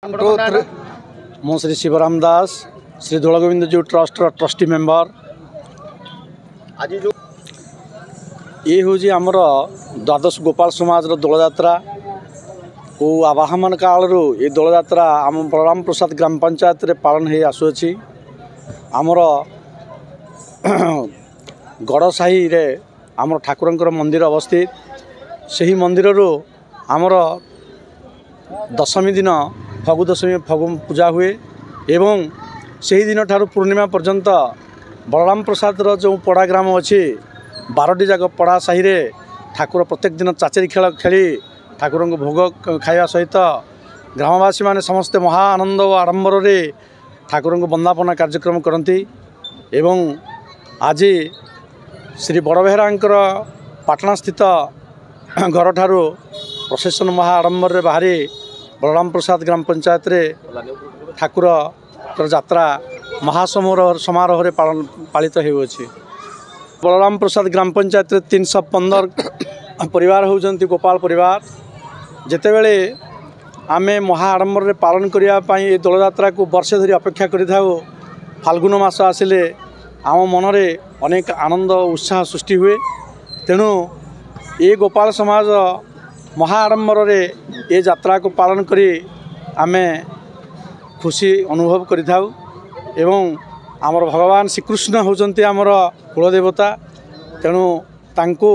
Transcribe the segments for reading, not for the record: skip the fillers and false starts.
मो श्री शिवराम दास श्री दोलगोविंद जीव trust trustee member. आज जो ये हूँ आमर द्वादश गोपाल समाज दोल यात्रा को आवाहन काल ये दोल यात्रा आम बलराम प्रसाद ग्राम पंचायत रे पालन हो आसुअछि। आमर गड़साही रे आमर ठाकुरंकर मंदिर अवस्थित सही मंदिर आमर दशमी दिन फगु दशमी फगु पूजा हुए एवं से दिन ठार पूर्णिमा पर्यंत बलराम प्रसाद जो पड़ा ग्राम अच्छी 12टी जाक पड़ा साही रे ठाकुर प्रत्येक दिन चाचेरी खेल खेली ठाकुर को भोग खाଇବା सहित ग्रामवासी माने समस्ते महा आनंद और आडंबर रे ठाकुर को वंदापना कार्यक्रम करती एवं आज श्री बड़बेहरांकर पाटना स्थित घर ठारू प्रोसेसन महा आडंबर रे बाहरी बलराम प्रसाद ग्राम पंचायत रे ठाकुर यात्रा महासमारोह रे पालित होउछि। बलराम प्रसाद ग्राम पंचायत रे 315 परिवार होउछन्ति गोपाल परिवार। जेते बेले आमे महा आडंबर रे पालन करिया पई ए दोल यात्रा को वर्षे धरी अपेक्षा करिथाउ। फाल्गुन मास आसिले आम मन रे अनेक आनंद उत्साह सृष्टि हुए। तेणु ये गोपाल समाज महा आडंबर रे ये यात्रा को पालन करी आमे खुशी अनुभव करिथाउ। एवं आमर भगवान श्रीकृष्ण होउछन्ति आमर कुलदेवता। तेणु तांको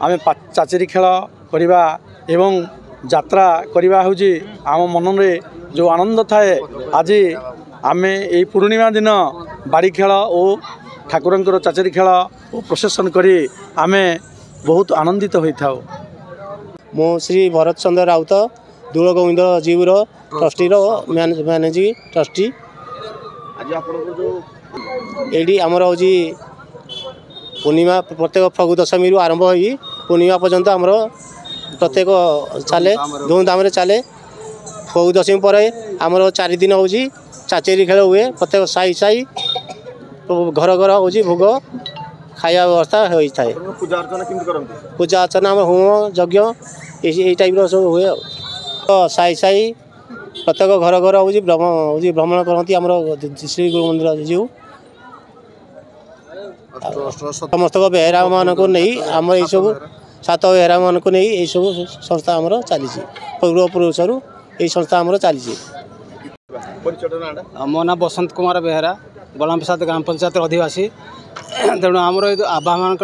आमे चाचेरी खेल करिबा एवं यात्रा करिबा होउछि आम मन रे जो आनंद थाए। आज आमे ए पूर्णिमा दिन बाड़ी खेल और ठाकुरंकर चाचेरी खेल और प्रोसेसन करी आमे बहुत आनंदित होइथाउ। मो श्री भरत चंद्र राउत दोल गोविंद जीवर ट्रस्टी मैनेजिंग ट्रस्टी। आज आपनको जो एडी आमर हूँ पूर्णिमा प्रत्येक फगु दशमी आरंभ हो पूर्णिमा पर्यंत आमर प्रत्येक चले धूमधाम चले। फगु दशमी पर आमर 4 दिन हूँ चाचेरी खेल हुए। प्रत्येक साई साई घर घर हूँ भोग खाया व्यवस्था होता है। पूजा अर्चना होम यज्ञ यही टाइप सब हुए। साई साई प्रत्येक घर घर हूँ भ्रमण करती आम श्री गुरु मंदिर जीव समस्त बेहरा मान को नहीं आम ये सब 7 बेहरा मान को नहीं ये सब संस्था आमर चली पूर्वपुरुष यही संस्था आमर चली। मो ना बसंत कुमार बेहरा बलराम प्रसाद ग्राम पंचायत अधिवासी। तेणु आमर आवाहन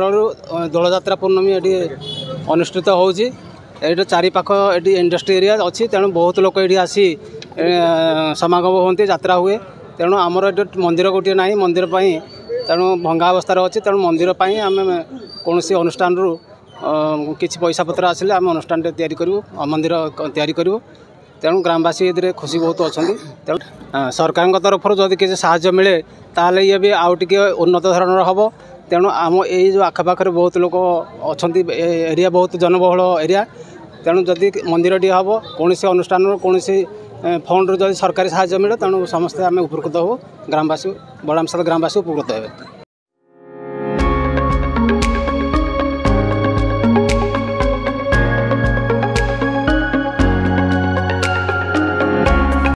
दोल यात्रा पूर्णमी ये अनुष्ठित होची। ये चारिपाख ये इंडस्ट्री एरिया अच्छी। तेणु बहुत लोक ये आसी समागम होती यात्रा हुए। तेणु आमर ये मंदिर गोटे ना मंदिर तेणु भंगा अवस्था अच्छी। तेणु मंदिर आम कौन अनुष्ठान किसी पैसा पत्र आसिले आम अनुष्ठान तैयारी करूँ मंदिर तैयारी करूँ। तेणु ग्रामवासी ये खुशी बहुत अच्छा। तेणु सरकार तरफ जदि किसी साहाय्य मिले ताले ये भी आउ टिके उन्नत धरणर हम। तेणु आम ये जो आखपाखे बहुत लोक अच्छा एरिया बहुत जनबहुल एरिया। तेणु जदि मंदिर टी हम कौन अनुष्ठान कौन फंड जदि सरकारी साहाय्य मिले तेणु समस्ते आम उपकृत हो। ग्रामवासी बलराम प्रसाद ग्रामवासी उपकृत हे।